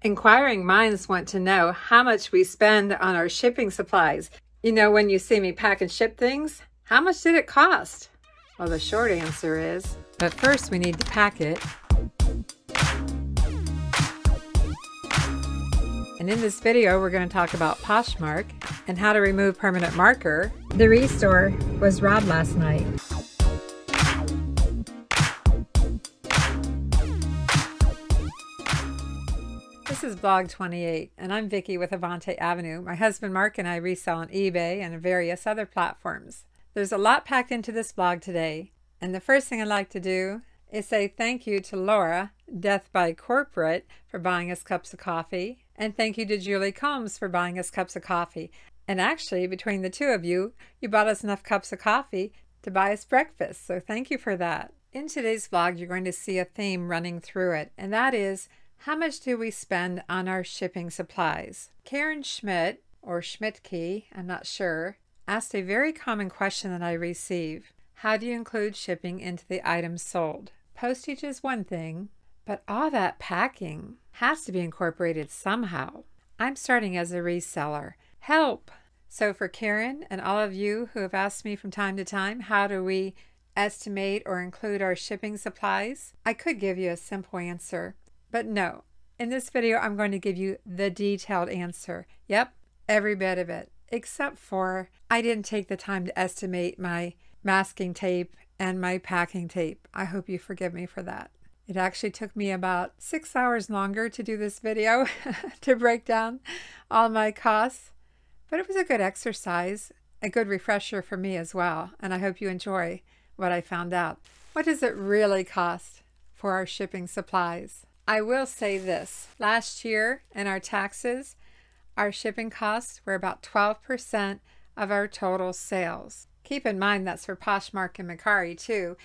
Inquiring minds want to know how much we spend on our shipping supplies. You know, when you see me pack and ship things, how much did it cost? Well, the short answer is, but first we need to pack it. And in this video, we're going to talk about Poshmark and how to remove permanent marker. The restore was robbed last night. This is V.28, and I'm Vicki with Avante-Avenue. My husband Mark and I resell on eBay and various other platforms. There's a lot packed into this vlog today, and the first thing I'd like to do is say thank you to Laura, Death by Corporate, for buying us cups of coffee, and thank you to Julie Combs for buying us cups of coffee. And actually, between the two of you, you bought us enough cups of coffee to buy us breakfast, so thank you for that. In today's vlog, you're going to see a theme running through it, and that is, how much do we spend on our shipping supplies? Karen Schmidt, or Schmidtke, I'm not sure, asked a very common question that I receive. How do you include shipping into the items sold? Postage is one thing, but all that packing has to be incorporated somehow. I'm starting as a reseller. Help! So for Karen and all of you who have asked me from time to time, how do we estimate or include our shipping supplies? I could give you a simple answer. But no, in this video, I'm going to give you the detailed answer. Yep, every bit of it, except for I didn't take the time to estimate my masking tape and my packing tape. I hope you forgive me for that. It actually took me about 6 hours longer to do this video to break down all my costs, but it was a good exercise, a good refresher for me as well, and I hope you enjoy what I found out. What does it really cost for our shipping supplies? I will say this, last year in our taxes, our shipping costs were about 12% of our total sales. Keep in mind that's for Poshmark and Mercari too,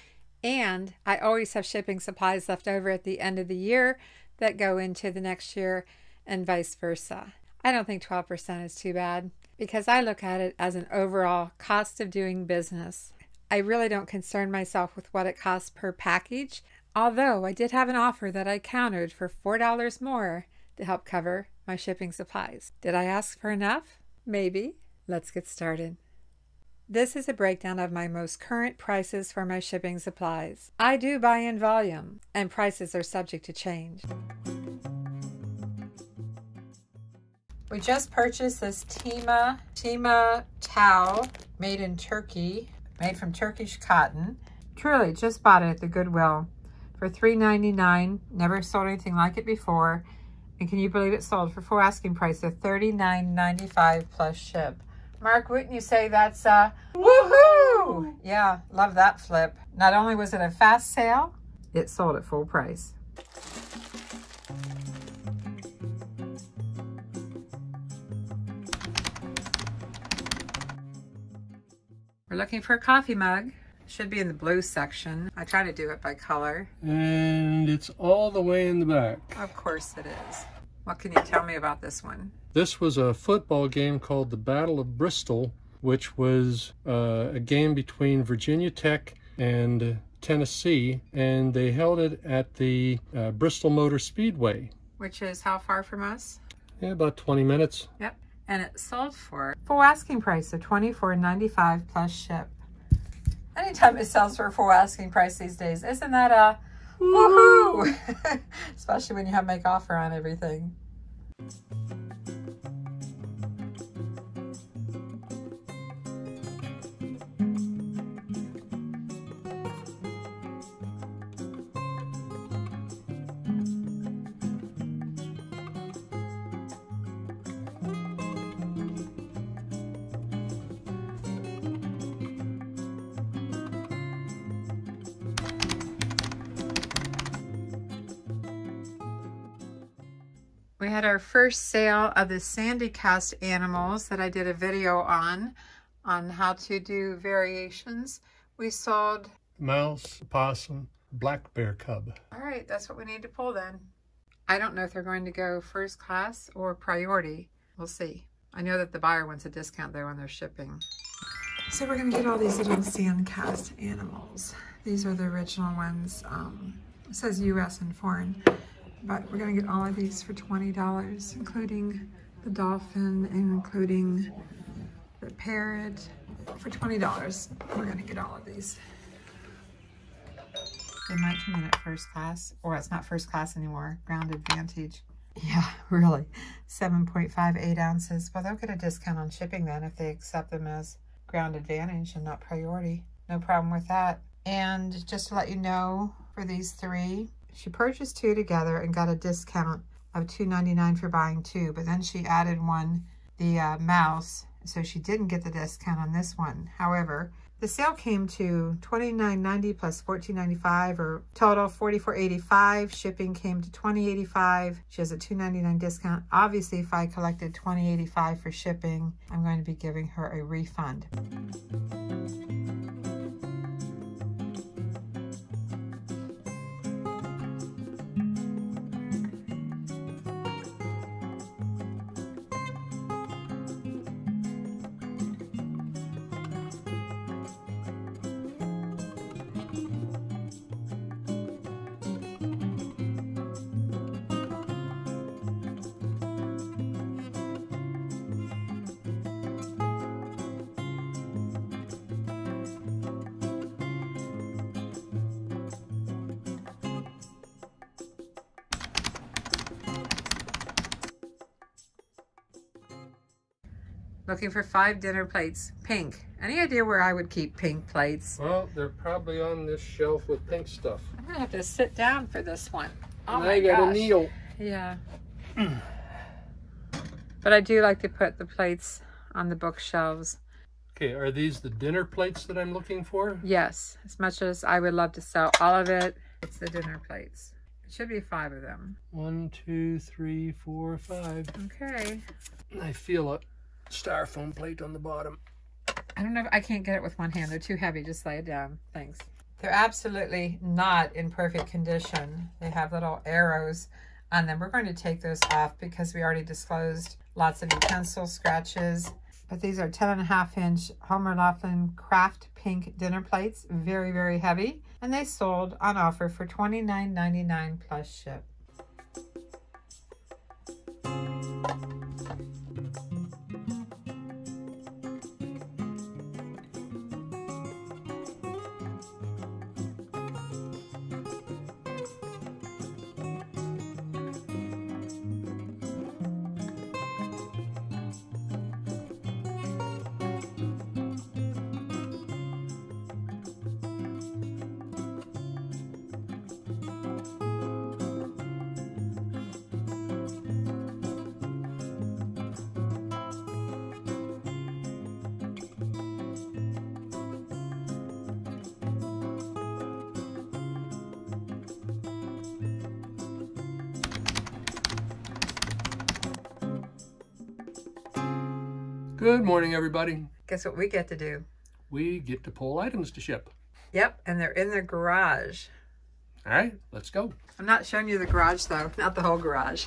and I always have shipping supplies left over at the end of the year that go into the next year and vice versa. I don't think 12% is too bad because I look at it as an overall cost of doing business. I really don't concern myself with what it costs per package. Although I did have an offer that I countered for $4 more to help cover my shipping supplies. Did I ask for enough? Maybe. Let's get started. This is a breakdown of my most current prices for my shipping supplies. I do buy in volume, and prices are subject to change. We just purchased this Tima towel made in Turkey, made from Turkish cotton. Truly, just bought it at the Goodwill for $3.99, never sold anything like it before, and can you believe it sold for full asking price of $39.95 plus ship. Mark, wouldn't you say that's a woohoo? Yeah, love that flip. Not only was it a fast sale, it sold at full price. We're looking for a coffee mug. Should be in the blue section. I try to do it by color. And it's all the way in the back. Of course it is. What can you tell me about this one? This was a football game called the Battle of Bristol, which was a game between Virginia Tech and Tennessee, and they held it at the Bristol Motor Speedway. Which is how far from us? Yeah, about 20 minutes. Yep. And it sold for full asking price of $24.95 plus ship. Anytime it sells for a full asking price these days, isn't that a woohoo? Especially when you have make offer on everything. We had our first sale of the sandy cast animals that I did a video on how to do variations. We sold mouse, possum, black bear cub. All right, that's what we need to pull then. I don't know if they're going to go first class or priority. We'll see. I know that the buyer wants a discount though on their shipping. So we're gonna get all these little sand cast animals. These are the original ones. It says US and foreign. but we're gonna get all of these for $20, including the dolphin and including the parrot for $20. We're gonna get all of these. They might come in at first class, or it's not first class anymore, ground advantage. Yeah, really. 7.58 ounces. Well, they'll get a discount on shipping then if they accept them as ground advantage and not priority. No problem with that. And just to let you know, for these three, she purchased two together and got a discount of $2.99 for buying two, but then she added one, the mouse, so she didn't get the discount on this one. However, the sale came to $29.90 plus $14.95, or total $44.85. Shipping came to $20.85. She has a $2.99 discount. Obviously, if I collected $20.85 for shipping, I'm going to be giving her a refund. Looking for 5 dinner plates, pink. Any idea where I would keep pink plates? Well, they're probably on this shelf with pink stuff. I'm gonna have to sit down for this one. Oh and my I got gosh. a kneel. Yeah. But I do like to put the plates on the bookshelves. Okay, are these the dinner plates that I'm looking for? Yes, as much as I would love to sell all of it, it's the dinner plates. It should be 5 of them. 1, 2, 3, 4, 5. Okay. I feel a styrofoam plate on the bottom. I don't know if I can't get it with one hand. They're too heavy. Just lay it down. Thanks. They're absolutely not in perfect condition. They have little arrows on them. We're going to take those off because we already disclosed lots of utensil scratches. But these are 10.5-inch Homer Laughlin Craft Pink dinner plates. Very, very heavy. And they sold on offer for $29.99 plus ship. Good morning, everybody. Guess what we get to do? We get to pull items to ship. Yep, and they're in the garage. All right, let's go. I'm not showing you the garage though, not the whole garage.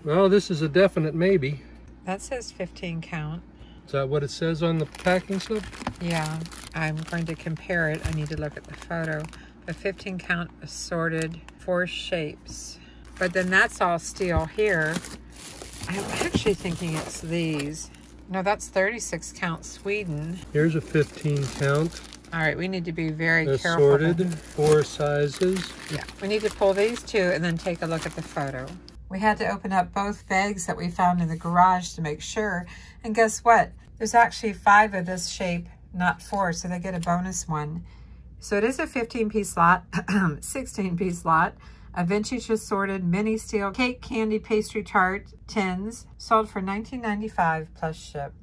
Well, this is a definite maybe. That says 15 count. Is that what it says on the packing slip? Yeah, I'm going to compare it. I need to look at the photo. The 15 count assorted 4 shapes. But then that's all steel here. I'm actually thinking it's these. No, that's 36 count Sweden. Here's a 15 count. All right, we need to be very careful. Assorted, 4 sizes. Yeah, we need to pull these 2 and then take a look at the photo. We had to open up both bags that we found in the garage to make sure. And guess what? There's actually 5 of this shape, not 4, so they get a bonus one. So it is a 15-piece lot, 16-piece lot. A vintage assorted mini steel cake candy pastry tart tins sold for $19.95 plus ship.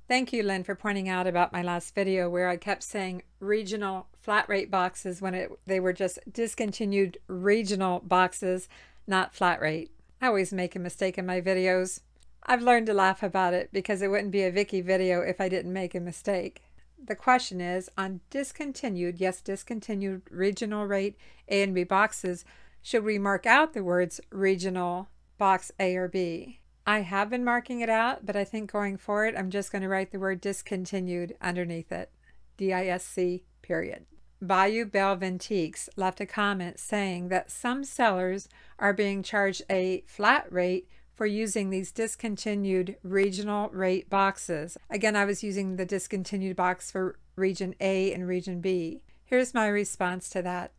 Thank you, Lynn, for pointing out about my last video where I kept saying regional flat rate boxes when they were just discontinued regional boxes, not flat rate. I always make a mistake in my videos. I've learned to laugh about it because it wouldn't be a Vicky video if I didn't make a mistake. The question is, on discontinued, yes, discontinued regional rate A and B boxes, should we mark out the words regional box A or B? I have been marking it out, but I think going forward, I'm just going to write the word discontinued underneath it. DISC, period. Bayou Belle Ventiques left a comment saying that some sellers are being charged a flat rate for using these discontinued regional rate boxes. Again, I was using the discontinued box for region A and region B. Here's my response to that.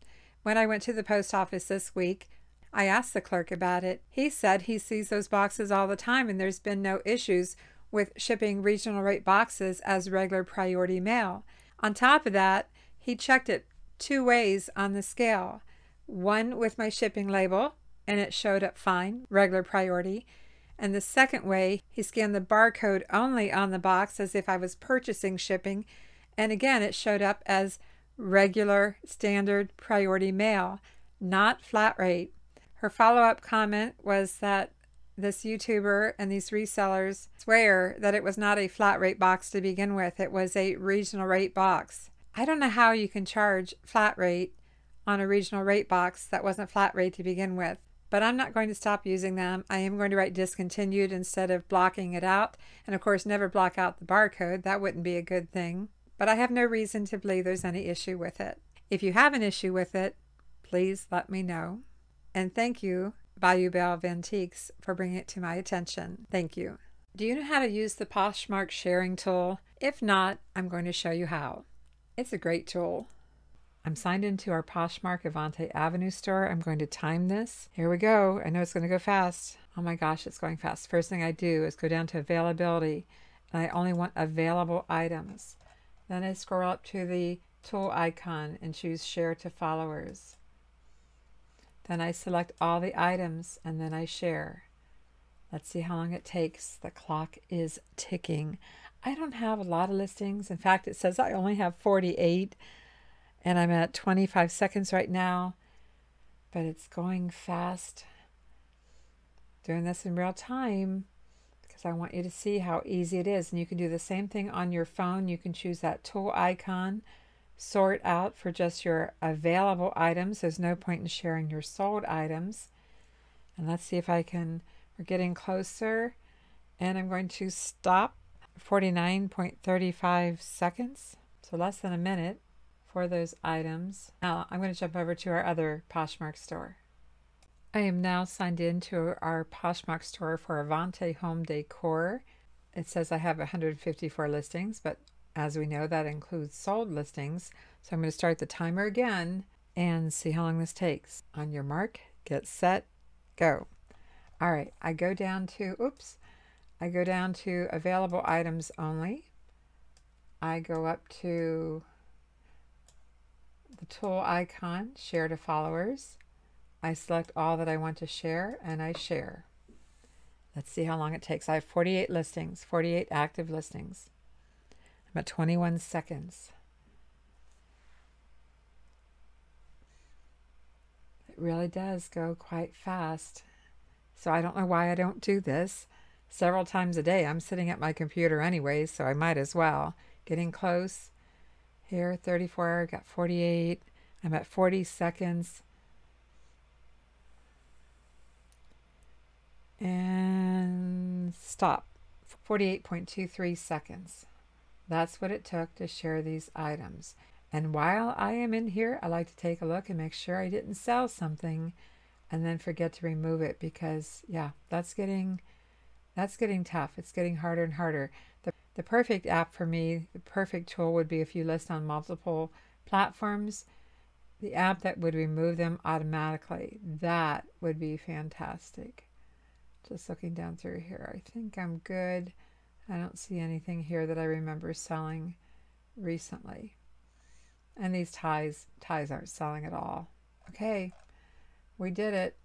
When I went to the post office this week, I asked the clerk about it. He said he sees those boxes all the time and there's been no issues with shipping regional rate boxes as regular priority mail. On top of that, he checked it 2 ways on the scale. One with my shipping label, and it showed up fine, regular priority. And the second way, he scanned the barcode only on the box as if I was purchasing shipping. And again, it showed up as regular standard priority mail, not flat rate. Her follow-up comment was that this YouTuber and these resellers swear that it was not a flat rate box to begin with. It was a regional rate box. I don't know how you can charge flat rate on a regional rate box that wasn't flat rate to begin with. But I'm not going to stop using them. I am going to write discontinued instead of blocking it out. And of course, never block out the barcode. That wouldn't be a good thing. But I have no reason to believe there's any issue with it. If you have an issue with it, please let me know. And thank you, Bayou Belle Ventiques, for bringing it to my attention. Thank you. Do you know how to use the Poshmark sharing tool? If not, I'm going to show you how. It's a great tool. I'm signed into our Poshmark avanteavenue store. I'm going to time this. Here we go. I know it's going to go fast. Oh my gosh, it's going fast. First thing I do is go down to availability, and I only want available items. Then I scroll up to the tool icon and choose share to followers. Then I select all the items and then I share. Let's see how long it takes. The clock is ticking. I don't have a lot of listings. In fact, it says I only have 48 and I'm at 25 seconds right now, but it's going fast. Doing this in real time because I want you to see how easy it is. And you can do the same thing on your phone. You can choose that tool icon, sort out for just your available items. There's no point in sharing your sold items. And let's see if I can, we're getting closer. And I'm going to stop 49.35 seconds. So less than a minute for those items. Now I'm going to jump over to our other Poshmark store. I am now signed in to our Poshmark store for Avante Home Decor. It says I have 154 listings, but as we know, that includes sold listings. So I'm going to start the timer again and see how long this takes. On your mark, get set, go. All right, I go down to available items only. I go up to the tool icon, share to followers. I select all that I want to share and I share. Let's see how long it takes. I have 48 listings, 48 active listings. I'm at 21 seconds. It really does go quite fast. So I don't know why I don't do this several times a day. I'm sitting at my computer anyway, so I might as well. Getting close. Here, 34, got 48. I'm at 40 seconds. And stop. 48.23 seconds. That's what it took to share these items. And while I am in here, I like to take a look and make sure I didn't sell something and then forget to remove it, because yeah, that's getting tough. It's getting harder and harder. The perfect app for me, the perfect tool would be if you list on multiple platforms, the app that would remove them automatically. That would be fantastic. Just looking down through here, I think I'm good. I don't see anything here that I remember selling recently. And these ties aren't selling at all. Okay, we did it.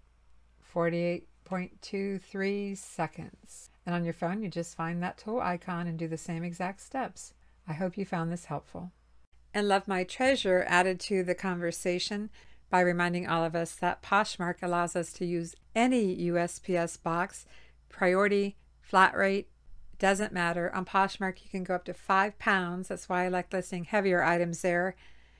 48.23 seconds. And on your phone, you just find that tool icon and do the same exact steps. I hope you found this helpful. And Love My Treasure added to the conversation. by reminding all of us that Poshmark allows us to use any USPS box, priority, flat rate, doesn't matter. On Poshmark, you can go up to 5 pounds. That's why I like listing heavier items there,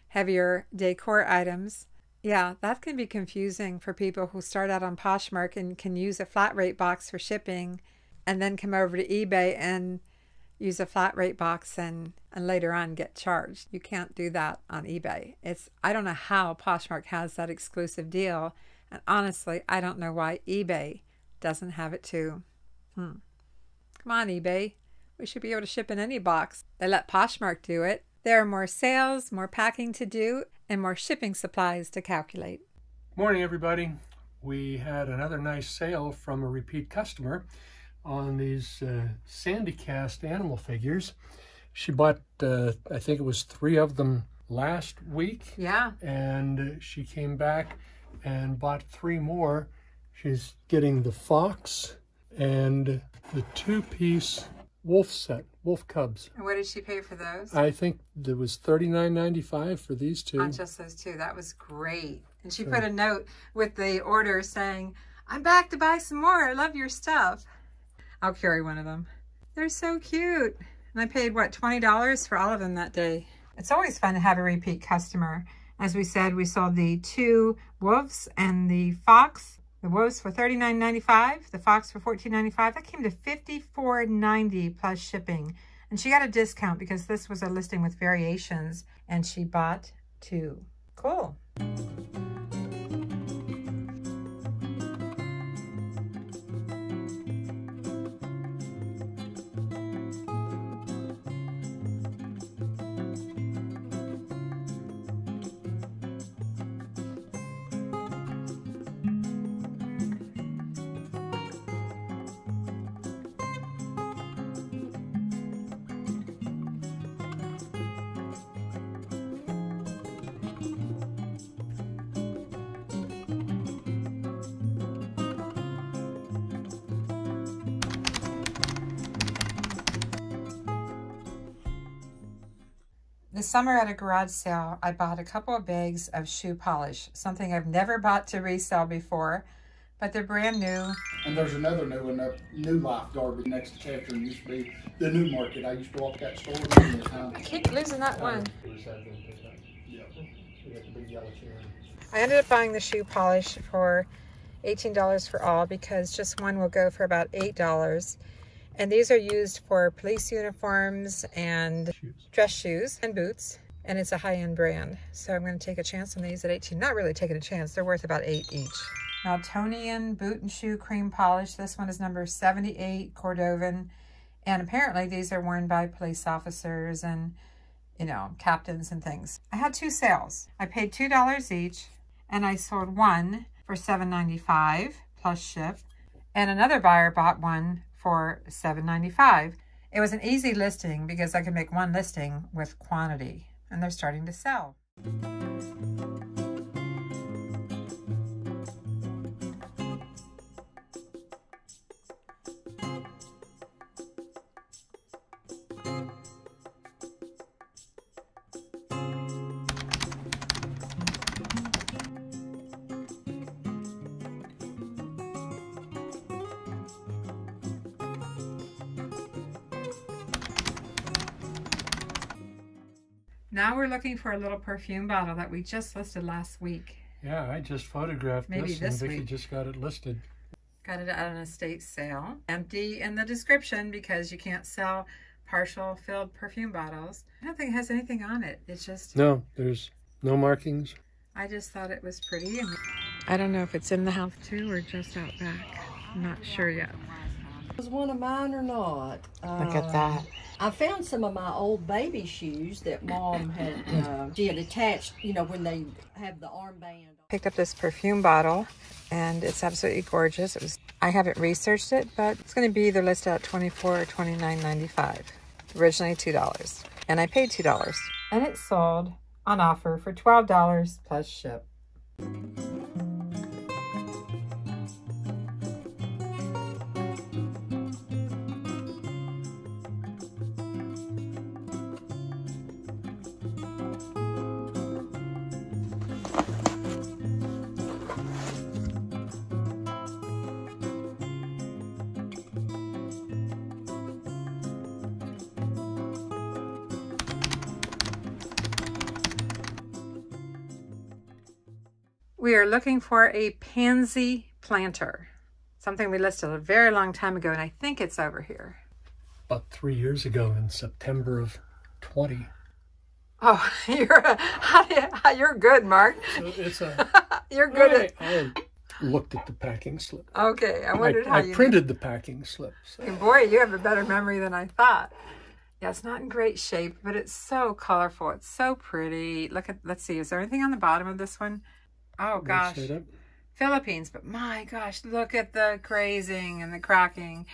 heavier decor items. Yeah, that can be confusing for people who start out on Poshmark and can use a flat rate box for shipping and then come over to eBay and use a flat rate box and later on get charged. You can't do that on eBay. I don't know how Poshmark has that exclusive deal, and honestly, I don't know why eBay doesn't have it too. Come on, eBay. We should be able to ship in any box. They let Poshmark do it. There are more sales, more packing to do, and more shipping supplies to calculate. Morning, everybody. We had another nice sale from a repeat customer on these Sandy cast animal figures. She bought, I think it was 3 of them last week. Yeah. And she came back and bought 3 more. She's getting the fox and the 2-piece wolf set, wolf cubs. And what did she pay for those? I think there was $39.95 for these 2. On just those 2. That was great. And she put a note with the order saying, "I'm back to buy some more. I love your stuff." I'll carry one of them. They're so cute. And I paid, what, $20 for all of them that day. It's always fun to have a repeat customer. As we said, we sold the 2 wolves and the fox. The wolves for $39.95, the fox for $14.95. That came to $54.90 plus shipping. And she got a discount because this was a listing with variations, and she bought 2. Cool. This summer at a garage sale, I bought a couple of bags of shoe polish, something I've never bought to resell before, but they're brand new. And there's another new one up, New Life Garbage next to Catherine. Used to be the New Market. I used to walk that store all the time. I keep losing that one. Yep. I ended up buying the shoe polish for $18 for all because just one will go for about $8. And these are used for police uniforms and dress shoes and boots. And it's a high-end brand. So I'm going to take a chance on these at $18. Not really taking a chance. They're worth about $8 each. Meltonian boot and shoe cream polish. This one is number 78 Cordovan. And apparently these are worn by police officers and, you know, captains and things. I had 2 sales. I paid $2 each. And I sold one for $7.95 plus ship. And another buyer bought one for $7.95. It was an easy listing because I could make one listing with quantity, and they're starting to sell. Now we're looking for a little perfume bottle that we just listed last week. Yeah, I just photographed this and Vicki just got it listed. Got it at an estate sale. Empty in the description because you can't sell partial filled perfume bottles. I don't think it has anything on it. It's just... No, there's no markings. I just thought it was pretty. I don't know if it's in the house too or just out back. I'm not sure yet. Was one of mine or not? Look at that. I found some of my old baby shoes that Mom had, she had attached, you know, when they have the armband. Picked up this perfume bottle and it's absolutely gorgeous. I haven't researched it, but it's going to be either listed at $24 or $29.95. Originally $2. And I paid $2. And it sold on offer for $12 plus ship. We are looking for a pansy planter. Something we listed a very long time ago, and I think it's over here. About 3 years ago in September of 20. Oh, you're good, Mark. So it's a... You're good I looked at the packing slip. Okay, I wondered how you... I printed the packing slip. So. And boy, you have a better memory than I thought. Yeah, it's not in great shape, but it's so colorful. It's so pretty. Let's see, is there anything on the bottom of this one? Oh, gosh. Philippines, but my gosh, look at the grazing and the cracking.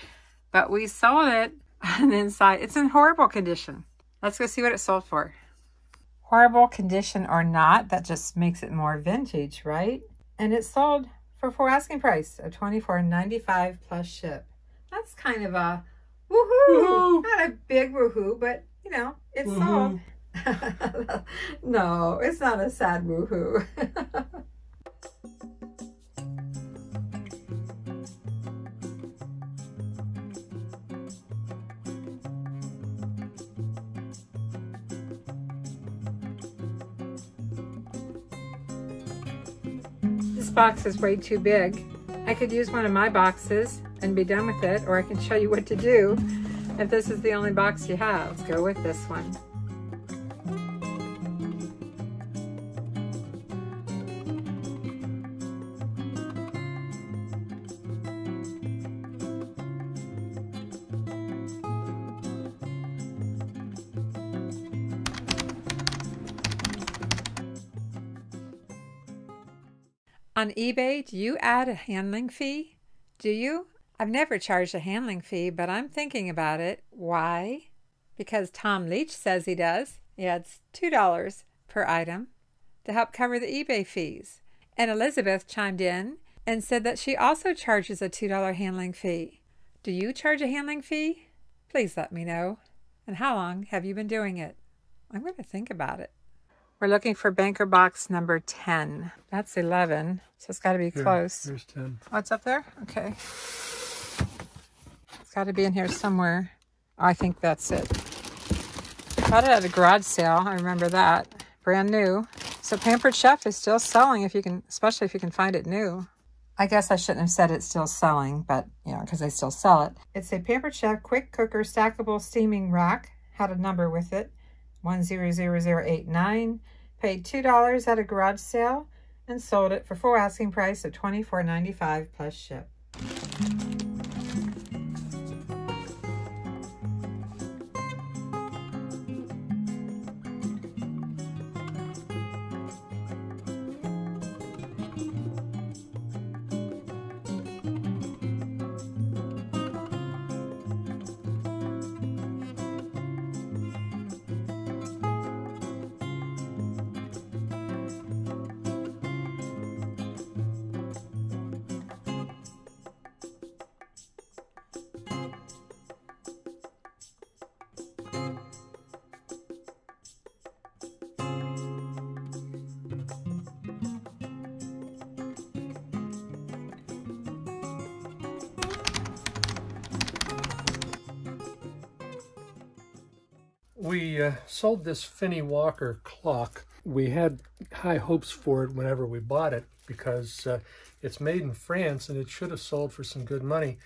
But we sold it, and inside, it's in horrible condition. Let's go see what it sold for. Horrible condition or not, that just makes it more vintage, right? And it sold for full asking price of $24.95 plus ship. That's kind of a woohoo! Not a big woohoo, but you know, it sold. No, it's not a sad woohoo. This box is way too big. I could use one of my boxes and be done with it, or I can show you what to do if this is the only box you have. Let's go with this one. On eBay, do you add a handling fee? Do you? I've never charged a handling fee, but I'm thinking about it. Why? Because Tom Leach says he does. He adds $2 per item to help cover the eBay fees. And Elizabeth chimed in and said that she also charges a $2 handling fee. Do you charge a handling fee? Please let me know. And how long have you been doing it? I'm going to think about it. We're looking for banker box number 10. That's 11, so it's got to be close. Here's 10. Oh, it's up there? Okay. It's got to be in here somewhere. Oh, I think that's it. Got it at a garage sale. I remember that. Brand new. So Pampered Chef is still selling, if you can, especially if you can find it new. I guess I shouldn't have said it's still selling, but, you know, because they still sell it. It's a Pampered Chef quick cooker stackable steaming rack. Had a number with it. 100089, paid $2 at a garage sale, and sold it for full asking price of $24.95 plus ship. We sold this Finney Walker clock. We had high hopes for it whenever we bought it because it's made in France and it should have sold for some good money.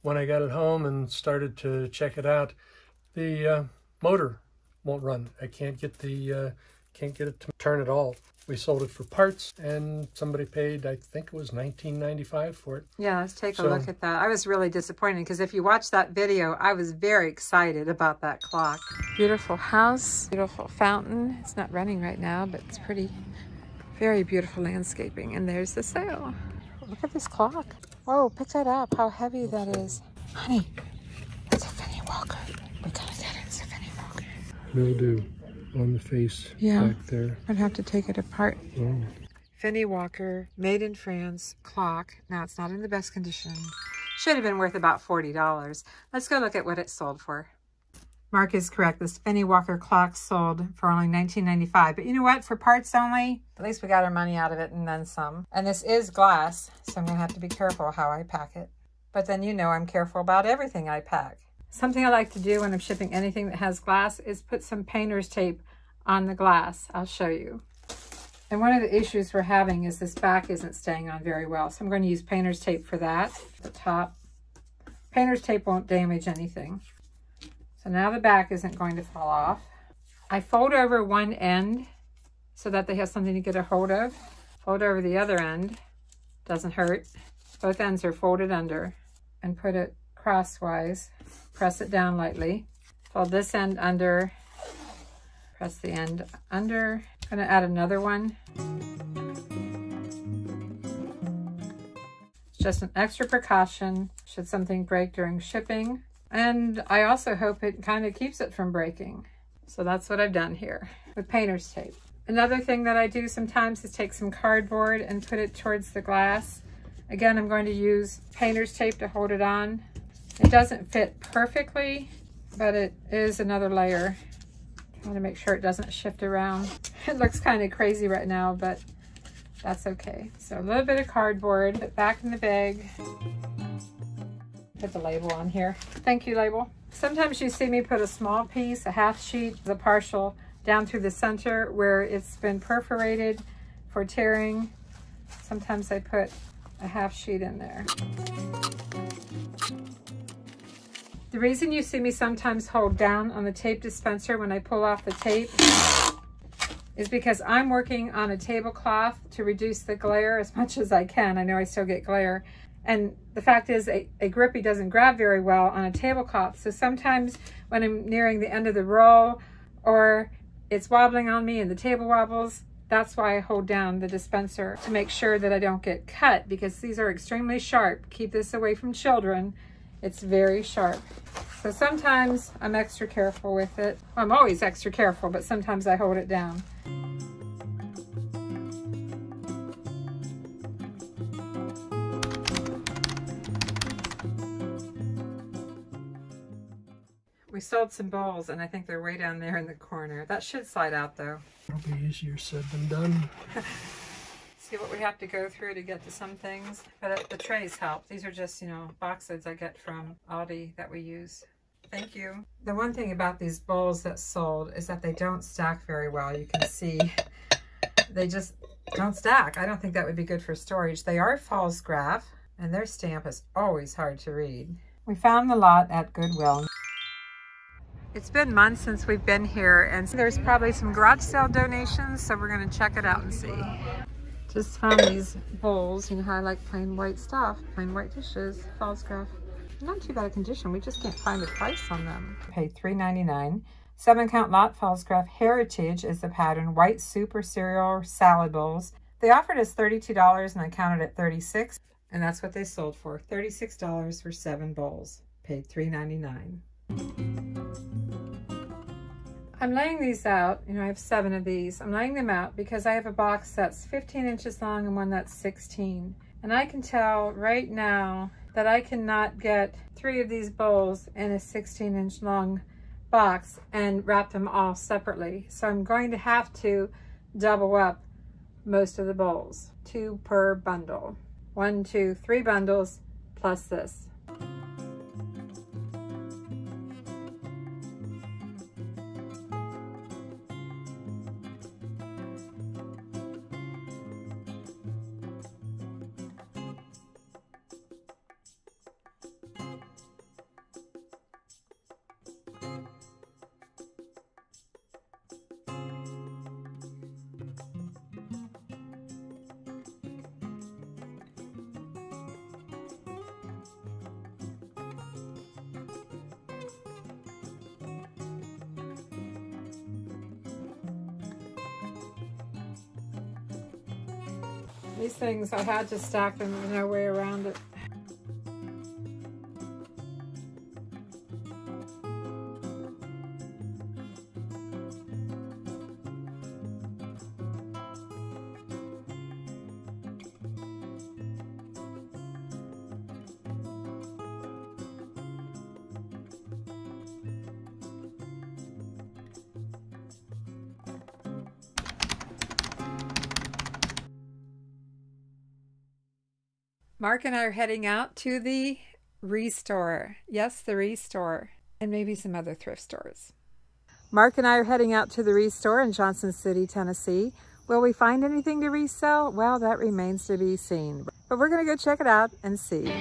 When I got it home and started to check it out, the motor won't run. I can't get it to turn at all. We sold it for parts, and somebody paid, I think it was $19.95 for it. Yeah, let's take a look at that. I was really disappointed because if you watch that video, I was very excited about that clock. Beautiful house, beautiful fountain. It's not running right now, but it's pretty, very beautiful landscaping. And there's the sale. Look at this clock. Whoa, pick that up, how heavy that is. Honey, that's a Finney Walker. We gotta get it, it's a Finney Walker. Mildew on the face back there. I'd have to take it apart. Oh. Finney Walker, made in France, clock. Now it's not in the best condition. Should have been worth about $40. Let's go look at what it sold for. Mark is correct. This Finney Walker clock sold for only $19.95. But you know what? For parts only, at least we got our money out of it and then some. And this is glass, so I'm going to have to be careful how I pack it. But then you know I'm careful about everything I pack. Something I like to do when I'm shipping anything that has glass is put some painter's tape on the glass. I'll show you. And one of the issues we're having is this back isn't staying on very well. So I'm going to use painter's tape for that. The top. Painter's tape won't damage anything. So now the back isn't going to fall off. I fold over one end so that they have something to get a hold of. Fold over the other end. Doesn't hurt. Both ends are folded under. And put it crosswise. Press it down lightly. Fold this end under. Press the end under. I'm going to add another one. It's just an extra precaution should something break during shipping. And I also hope it kind of keeps it from breaking. So that's what I've done here with painter's tape. Another thing that I do sometimes is take some cardboard and put it towards the glass. Again, I'm going to use painter's tape to hold it on. It doesn't fit perfectly, but it is another layer. I want to make sure it doesn't shift around. It looks kind of crazy right now, but that's okay. So a little bit of cardboard, put it back in the bag. Put the label on here. Thank you, label. Sometimes you see me put a small piece, a half sheet, the partial, down through the center where it's been perforated for tearing. Sometimes I put a half sheet in there. The reason you see me sometimes hold down on the tape dispenser when I pull off the tape is because I'm working on a tablecloth to reduce the glare as much as I can. I know I still get glare. And the fact is a grippy doesn't grab very well on a tablecloth. So sometimes when I'm nearing the end of the roll or it's wobbling on me and the table wobbles, that's why I hold down the dispenser to make sure that I don't get cut, because these are extremely sharp. Keep this away from children. It's very sharp. So sometimes I'm extra careful with it. I'm always extra careful, but sometimes I hold it down. We sold some bowls, and I think they're way down there in the corner. That should slide out, though. It'll be easier said than done. See what we have to go through to get to some things. But the trays help. These are just, you know, box lids I get from Aldi that we use. Thank you. The one thing about these bowls that sold is that they don't stack very well. You can see they just don't stack. I don't think that would be good for storage. They are false graph, and their stamp is always hard to read. We found the lot at Goodwill. It's been months since we've been here, and there's probably some garage sale donations, so we're going to check it out and see. Just found these bowls. You know how I like plain white stuff, plain white dishes, false graph. Not too bad a condition. We just can't find a price on them. Paid $3.99. 7-count lot false graph Heritage is the pattern. White soup or cereal salad bowls. They offered us $32, and I counted at $36, and that's what they sold for. $36 for 7 bowls. Paid $3.99. I'm laying these out. You know, I have 7 of these. I'm laying them out because I have a box that's 15 inches long and one that's 16. And I can tell right now that I cannot get 3 of these bowls in a 16-inch long box and wrap them all separately. So I'm going to have to double up most of the bowls. 2 per bundle. 1, 2, 3 bundles plus this. These things, I had to stack them. There's no way around it. Mark and I are heading out to the Restore. Yes, the Restore, and maybe some other thrift stores. Mark and I are heading out to the Restore in Johnson City, Tennessee. Will we find anything to resell? Well, that remains to be seen. But we're gonna go check it out and see.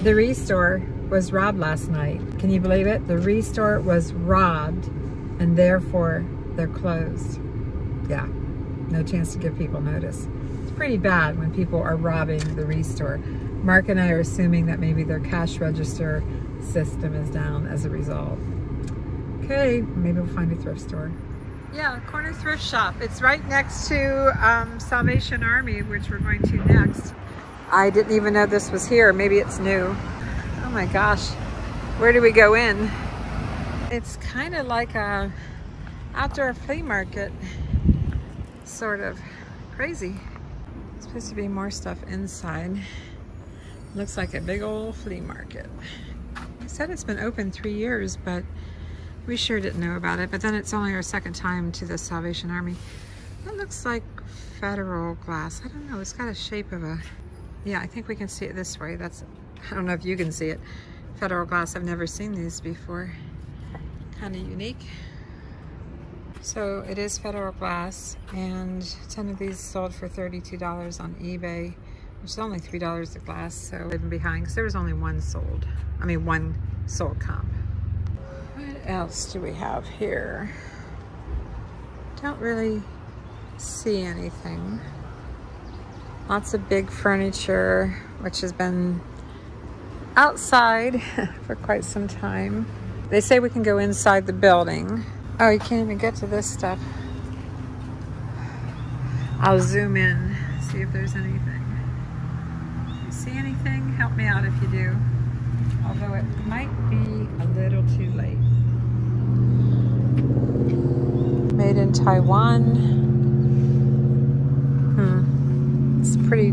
The Restore was robbed last night. Can you believe it? The Restore was robbed and therefore they're closed. Yeah, no chance to give people notice. It's pretty bad when people are robbing the Restore. Mark and I are assuming that maybe their cash register system is down as a result. Okay, maybe we'll find a thrift store. Yeah, corner thrift shop. It's right next to Salvation Army, which we're going to next. I didn't even know this was here. Maybe it's new. Oh my gosh. Where do we go in? It's kind of like a outdoor flea market. Sort of crazy. It's supposed to be more stuff inside. Looks like a big old flea market. They said it's been open 3 years, but we sure didn't know about it. But then it's only our second time to the Salvation Army. That looks like Federal glass. I don't know. It's got a shape of a... Yeah, I think we can see it this way. That's, I don't know if you can see it. Federal glass, I've never seen these before. Kind of unique. So it is Federal glass, and 10 of these sold for $32 on eBay, which is only $3 a glass, so even behind, because there was only one sold. I mean, one sold comp. What else do we have here? Don't really see anything. Lots of big furniture, which has been outside for quite some time. They say we can go inside the building. Oh, you can't even get to this stuff. I'll zoom in, see if there's anything. You see anything? Help me out if you do. Although it might be a little too late. Made in Taiwan. It's pretty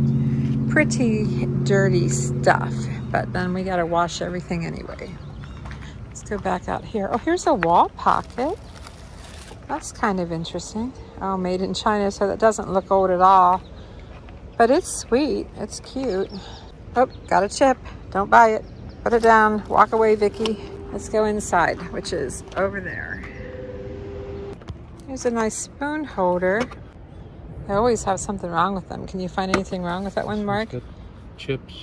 dirty stuff, but then we gotta wash everything anyway. Let's go back out here. Oh, here's a wall pocket. That's kind of interesting. Oh, made in China, so that doesn't look old at all. But it's sweet, it's cute. Oh, got a chip. Don't buy it. Put it down, walk away, Vicky. Let's go inside, which is over there. Here's a nice spoon holder. They always have something wrong with them. Can you find anything wrong with that one, Mark? Chips.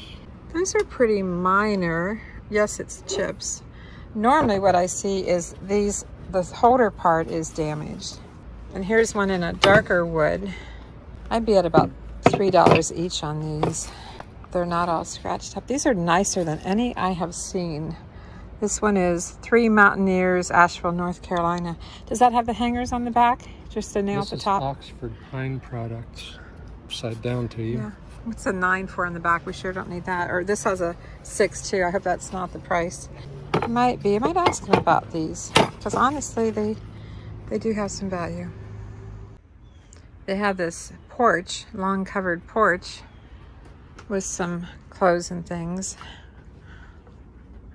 Those are pretty minor. Yes, it's chips. Normally what I see is the holder part is damaged. And here's one in a darker wood. I'd be at about $3 each on these. They're not all scratched up. These are nicer than any I have seen. This one is 3 Mountaineers, Asheville, North Carolina. Does that have the hangers on the back? Just to nail at the top? This is Oxford Pine Products. Upside down to you. Yeah. What's a 9 for on the back? We sure don't need that. Or this has a 6 too. I hope that's not the price. It might be. I might ask them about these. Because honestly, they do have some value. They have this porch, long covered porch, with some clothes and things.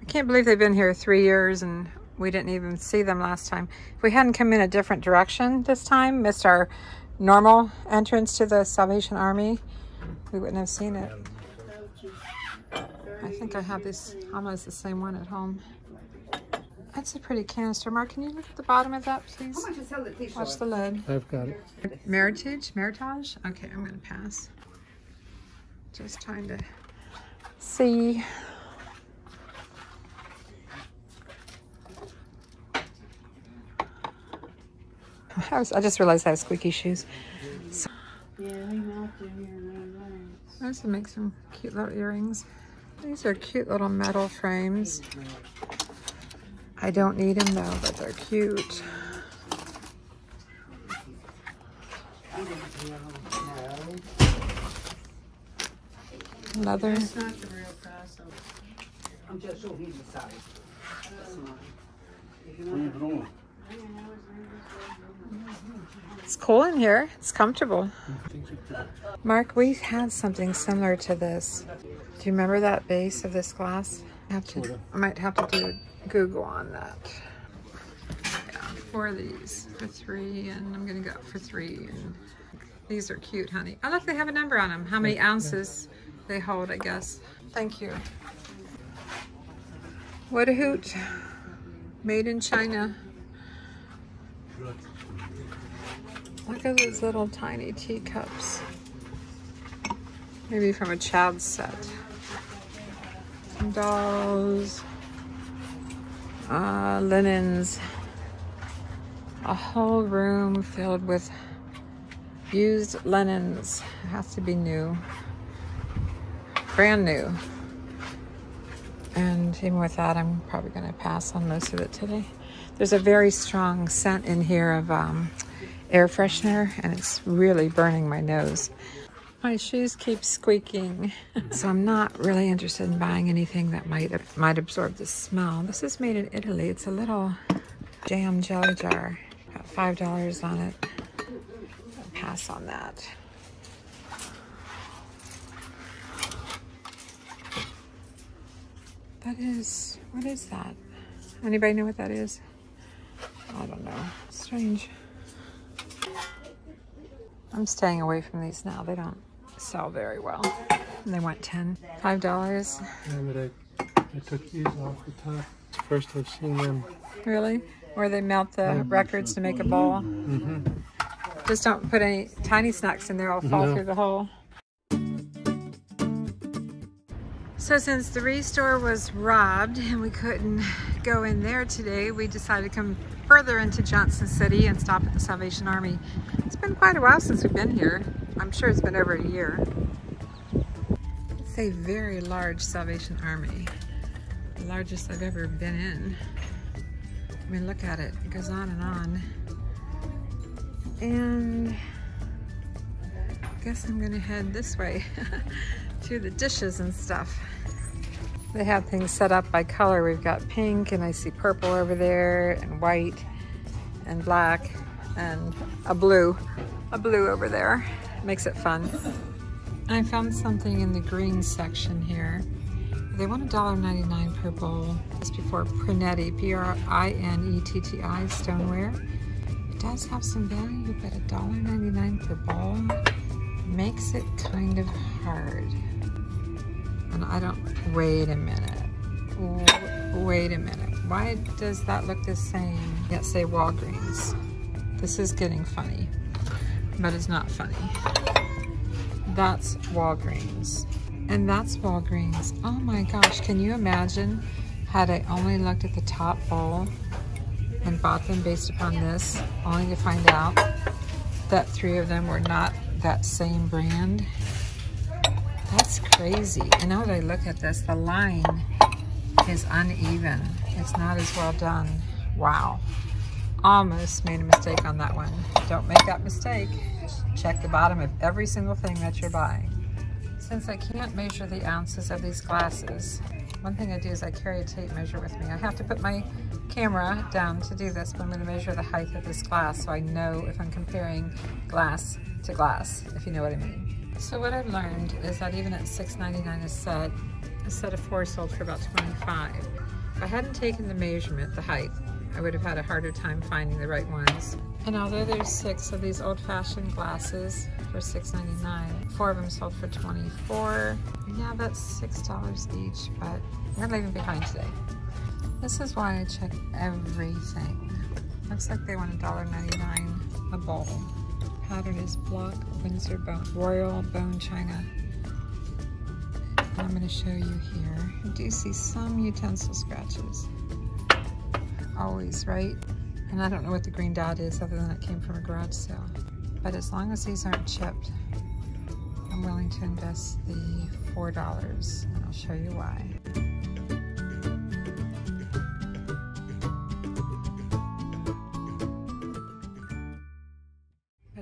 I can't believe they've been here 3 years and we didn't even see them last time. If we hadn't come in a different direction this time, missed our normal entrance to the Salvation Army, we wouldn't have seen it. I think I have this almost the same one at home. That's a pretty canister. Mark, can you look at the bottom of that, please? Watch the lid. I've got it. Meritage? Okay, I'm going to pass. Just trying to see. I just realized I have squeaky shoes. So, those would make some cute little earrings. These are cute little metal frames. I don't need them though, but they're cute. Leather. That's not the real price. I'm just showing you the size. That's mine. It's cool in here. It's comfortable. Mark, we had something similar to this. Do you remember that base of this glass? I might have to do a Google on that. Yeah, 4 of these for $3, and I'm gonna go for $3. And these are cute, honey. Oh, look, they have a number on them. How many ounces they hold, I guess. Thank you. What a hoot. Made in China. Look at those little tiny teacups. Maybe from a child's set. Some dolls. Linens. A whole room filled with used linens. It has to be new. Brand new. And even with that, I'm probably going to pass on most of it today. There's a very strong scent in here of air freshener, and it's really burning my nose. My shoes keep squeaking, so I'm not really interested in buying anything that might absorb the smell. This is made in Italy. It's a little jam jelly jar. Got $5 on it. I'll pass on that. That is, what is that? Anybody know what that is? I don't know. Strange. I'm staying away from these now. They don't sell very well. And they want $5. Yeah, but I took these off the top. It's the first I've seen them. Really? Where they melt the records to make a ball? Mm-hmm. Just don't put any tiny snacks in there. I'll fall through the hole. So since the Restore was robbed and we couldn't go in there today, we decided to come further into Johnson City and stop at the Salvation Army. It's been quite a while since we've been here. I'm sure it's been over a year. It's a very large Salvation Army. The largest I've ever been in. I mean, look at it. It goes on and on. And I guess I'm gonna head this way to the dishes and stuff. They have things set up by color. We've got pink, and I see purple over there, and white, and black, and a blue over there. Makes it fun. I found something in the green section here. They want $1.99 per bowl. It's before Prinetti, P-R-I-N-E-T-T-I stoneware. It does have some value, but $1.99 per bowl makes it kind of hard. And I don't, wait a minute. Why does that look the same? Yet say Walgreens. This is getting funny, but it's not funny. That's Walgreens. And that's Walgreens. Oh my gosh, can you imagine had I only looked at the top bowl and bought them based upon this, only to find out that 3 of them were not that same brand? That's crazy. And now that I look at this, the line is uneven. It's not as well done. Wow. Almost made a mistake on that one. Don't make that mistake. Check the bottom of every single thing that you're buying. Since I can't measure the ounces of these glasses, one thing I do is I carry a tape measure with me. I have to put my camera down to do this, but I'm going to measure the height of this glass so I know if I'm comparing glass to glass, if you know what I mean. So what I've learned is that even at $6.99 a set of 4 sold for about $25. If I hadn't taken the measurement, the height, I would have had a harder time finding the right ones. And although there's 6 of these old-fashioned glasses for $6.99, 4 of them sold for $24. Yeah, that's $6 each, but I'm gonna leave them behind today. This is why I check everything. Looks like they want $1.99 a bowl. Pattern is block Windsor bone, royal bone china. And I'm going to show you here. I do see some utensil scratches. Always, right? And I don't know what the green dot is other than it came from a garage sale. But as long as these aren't chipped, I'm willing to invest the $4, and I'll show you why.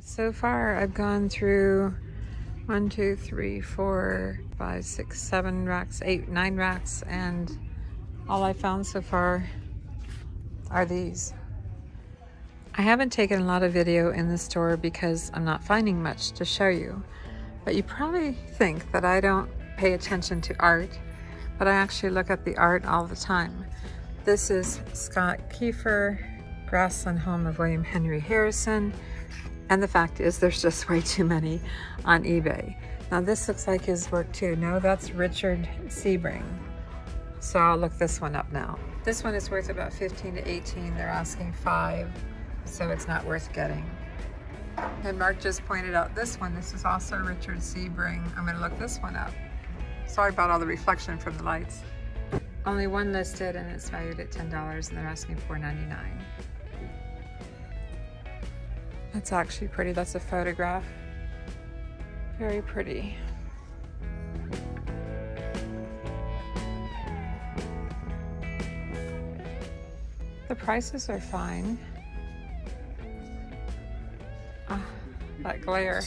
So far, I've gone through 1, 2, 3, 4, 5, 6, 7 racks, 8, 9 racks, and all I found so far, are these. I haven't taken a lot of video in the store because I'm not finding much to show you, but you probably think that I don't pay attention to art, but I actually look at the art all the time. This is Scott Kiefer, Grassland Home of William Henry Harrison, and the fact is there's just way too many on eBay. Now this looks like his work too. No, that's Richard Sebring. So I'll look this one up now. This one is worth about 15 to 18. They're asking 5, so it's not worth getting. And Mark just pointed out this one. This is also Richard Sebring. I'm gonna look this one up. Sorry about all the reflection from the lights. Only one listed and it's valued at $10 and they're asking $4.99. That's actually pretty. That's a photograph. Very pretty. The prices are fine. That glare.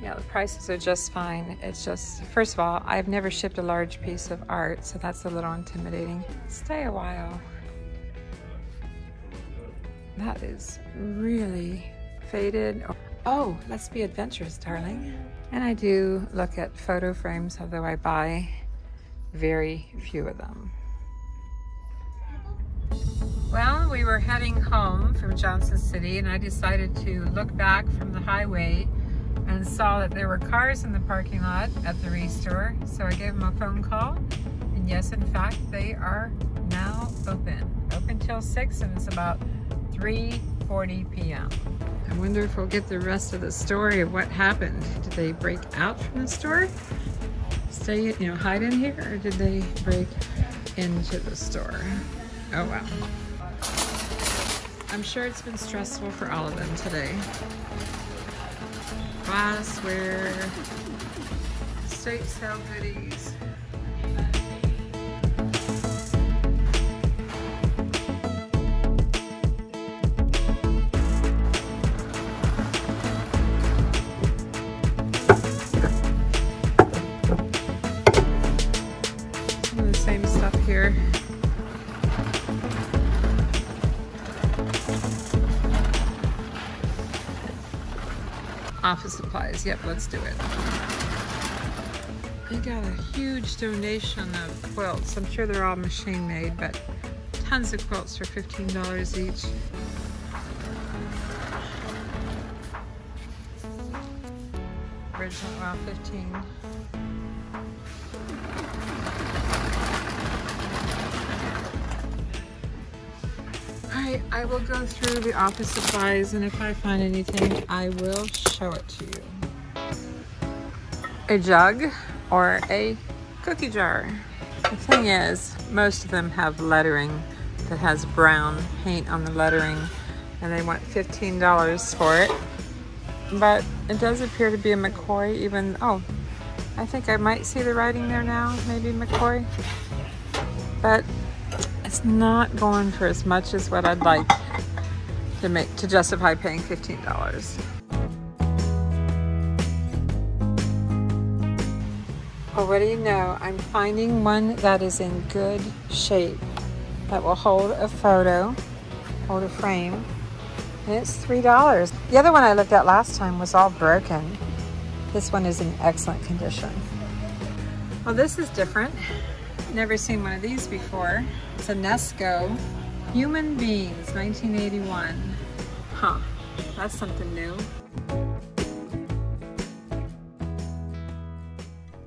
Yeah, the prices are just fine. It's just, first of all, I've never shipped a large piece of art, so that's a little intimidating. Stay a while. That is really faded. Oh, let's be adventurous, darling. And I do look at photo frames, although I buy very few of them. Well, we were heading home from Johnson City and I decided to look back from the highway and saw that there were cars in the parking lot at the Restore. So I gave them a phone call and yes, in fact, they are now open till 6 and it's about 3:40 p.m. I wonder if we'll get the rest of the story of what happened. Did they break out from the store? Stay, hide in here, or did they break into the store? Oh wow. I'm sure it's been stressful for all of them today. Glassware, estate sale goodies. Some of the same stuff here. Office supplies, yep, let's do it. I got a huge donation of quilts. I'm sure they're all machine made, but tons of quilts for $15 each. Original, wow, 15. Alright, I will go through the office supplies and if I find anything, I will show it to you. A jug or a cookie jar. The thing is, most of them have lettering that has brown paint on the lettering and they want $15 for it. But it does appear to be a McCoy even, oh, I think I might see the writing there now, maybe McCoy. But it's not going for as much as what I'd like to justify paying $15. Well, what do you know? I'm finding one that is in good shape that will hold a photo, hold a frame, and it's $3. The other one I looked at last time was all broken. This one is in excellent condition. Well, this is different. Never seen one of these before. It's a Nesco Human Beings 1981. Huh, that's something new.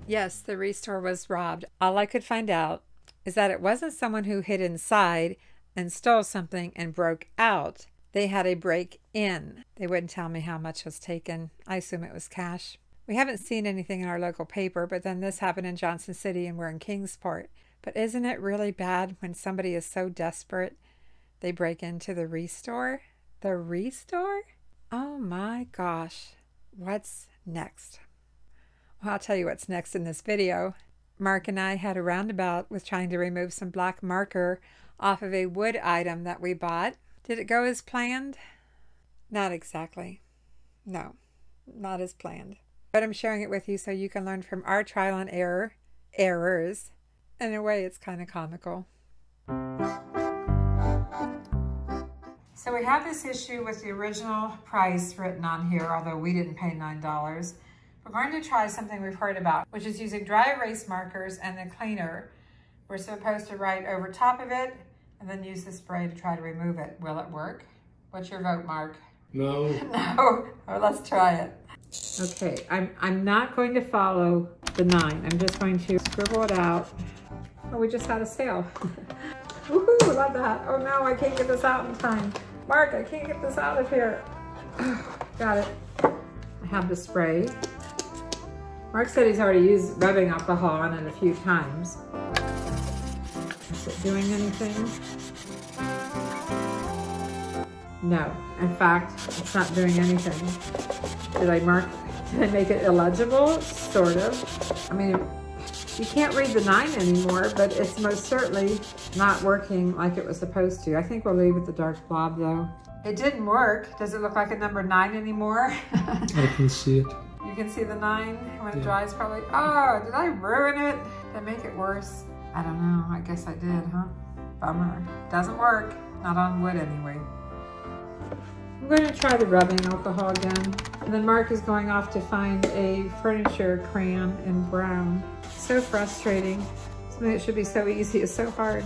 Yes, the Restore was robbed. All I could find out is that it wasn't someone who hid inside and stole something and broke out. They had a break-in. They wouldn't tell me how much was taken. I assume it was cash. We haven't seen anything in our local paper, but then this happened in Johnson City and we're in Kingsport. But isn't it really bad when somebody is so desperate they break into the Restore? The Restore? Oh my gosh. What's next? Well, I'll tell you what's next in this video. Mark and I had a roundabout with trying to remove some black marker off of a wood item that we bought. Did it go as planned? Not exactly. No, not as planned. But I'm sharing it with you so you can learn from our trial and errors. In a way, it's kind of comical. So we have this issue with the original price written on here, although we didn't pay $9. We're going to try something we've heard about, which is using dry erase markers and the cleaner. We're supposed to write over top of it and then use the spray to try to remove it. Will it work? What's your vote, Mark? No. No. Well, let's try it. Okay, I'm not going to follow the 9. I'm just going to scribble it out. Oh, we just had a sale. Woohoo, love that. Oh no, I can't get this out in time. Mark, I can't get this out of here. Got it. I have the spray. Mark said he's already used rubbing alcohol on it a few times. Is it doing anything? No, in fact, it's not doing anything. Did I make it illegible? Sort of. I mean, you can't read the 9 anymore, but it's most certainly not working like it was supposed to. I think we'll leave it the dark blob though. It didn't work. Does it look like a number 9 anymore? I can see it. You can see the 9 when it dries probably. Oh, did I ruin it? Did I make it worse? I don't know. I guess I did, huh? Bummer. Doesn't work. Not on wood anyway. I'm going to try the rubbing alcohol again. And then Mark is going off to find a furniture crayon in brown. So frustrating. Something that should be so easy is so hard.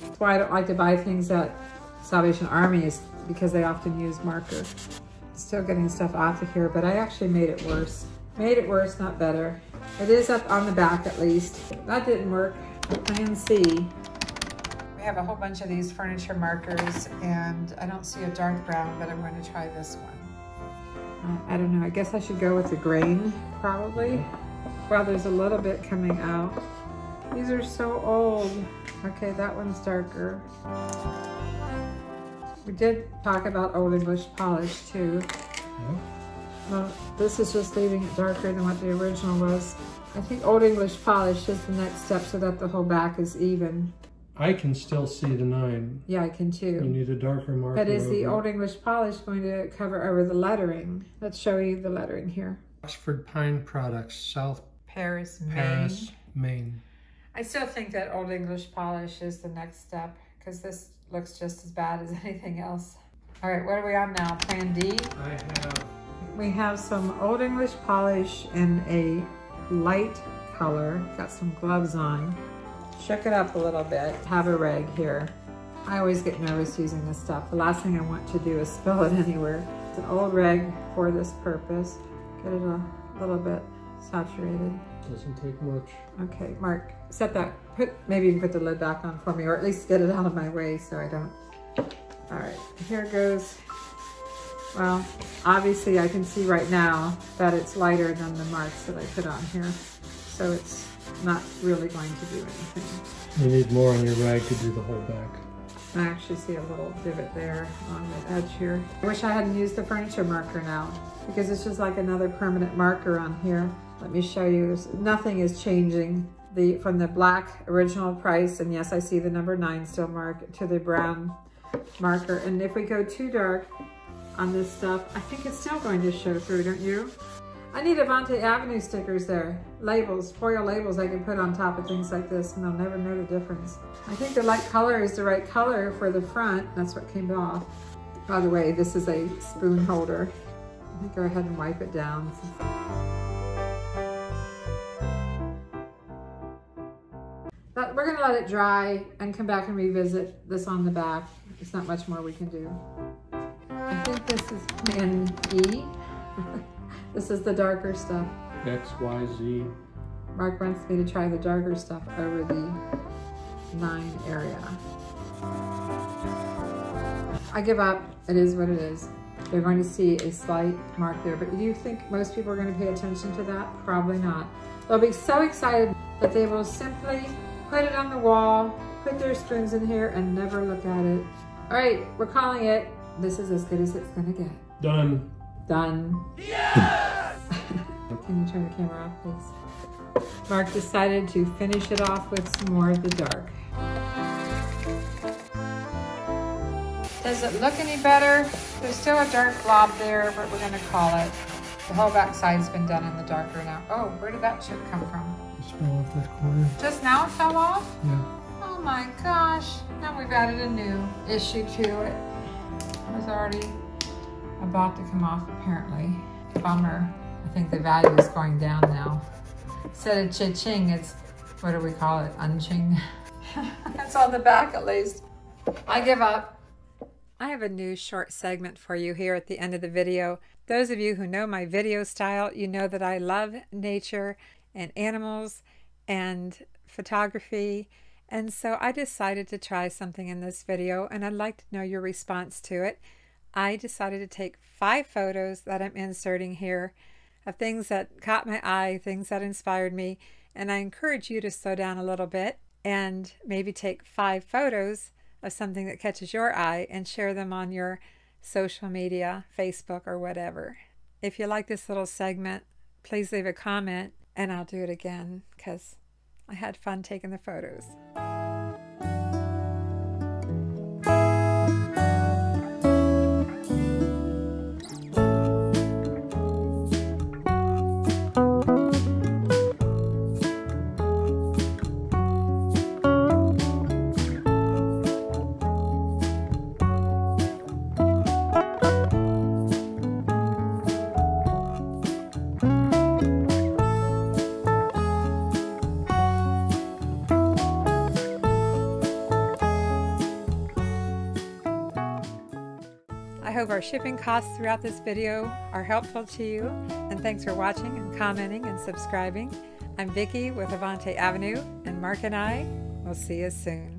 That's why I don't like to buy things at Salvation Army, is because they often use marker. Still getting stuff off of here, but I actually made it worse. Made it worse, not better. It is up on the back at least. That didn't work. Plan C. We have a whole bunch of these furniture markers and I don't see a dark brown, but I'm going to try this one. I don't know, I guess I should go with the grain, probably. Well, there's a little bit coming out. These are so old. Okay, that one's darker. We did talk about Old English polish too. Yeah. Well, this is just leaving it darker than what the original was. I think Old English polish is the next step so that the whole back is even. I can still see the 9. Yeah, I can too. You need a darker marker. But is the Old English polish going to cover over the lettering? Let's show you the lettering here. Oxford Pine Products, South Paris, Maine. I still think that Old English polish is the next step because this looks just as bad as anything else. All right, what are we on now? Plan D? We have some Old English polish in a light color. Got some gloves on. Shook it up a little bit. Have a rag here. I always get nervous using this stuff. The last thing I want to do is spill it anywhere. It's an old rag for this purpose. Get it a little bit saturated. Doesn't take much. Okay, Mark, set that. Maybe you can put the lid back on for me, or at least get it out of my way so I don't. All right, here goes. Well, obviously I can see right now that it's lighter than the marks that I put on here. So it's not really going to do anything. You need more on your rag to do the whole back. I actually see a little divot there on the edge here. I wish I hadn't used the furniture marker now because it's just like another permanent marker on here. Let me show you. Nothing is changing from the black original price, and yes, I see the number 9 still marked, to the brown marker. And if we go too dark on this stuff, I think it's still going to show through, don't you? I need avanteavenue stickers there. Labels, foil labels I can put on top of things like this and they'll never know the difference. I think the light color is the right color for the front. That's what came off. By the way, this is a spoon holder. Let me go ahead and wipe it down. But we're gonna let it dry and come back and revisit this on the back. There's not much more we can do. I think this is Plan E. This is the darker stuff. X, Y, Z. Mark wants me to try the darker stuff over the 9 area. I give up. It is what it is. They're going to see a slight mark there, but do you think most people are going to pay attention to that? Probably not. They'll be so excited that they will simply put it on the wall, put their spoons in here, and never look at it. All right, we're calling it. This is as good as it's going to get. Done. Done. Yes! Can you turn the camera off, please? Mark decided to finish it off with some more of the dark. Does it look any better? There's still a dark blob there, but we're gonna call it. The whole back side's been done in the darker now. Oh, where did that chip come from? Just fell off that corner. Just now it fell off? Yeah. Oh my gosh, now we've added a new issue to it. It was already about to come off apparently. Bummer. I think the value is going down now. Instead of cha-ching, it's, what do we call it, unching? That's on the back at least. I give up. I have a new short segment for you here at the end of the video. Those of you who know my video style, you know that I love nature and animals and photography. And so I decided to try something in this video, and I'd like to know your response to it. I decided to take 5 photos that I'm inserting here of things that caught my eye, things that inspired me, and I encourage you to slow down a little bit and maybe take 5 photos of something that catches your eye and share them on your social media, Facebook or whatever. If you like this little segment, please leave a comment and I'll do it again because I had fun taking the photos. I hope our shipping costs throughout this video are helpful to you, and thanks for watching and commenting and subscribing. I'm Vicki with Avante Avenue, and Mark and I will see you soon.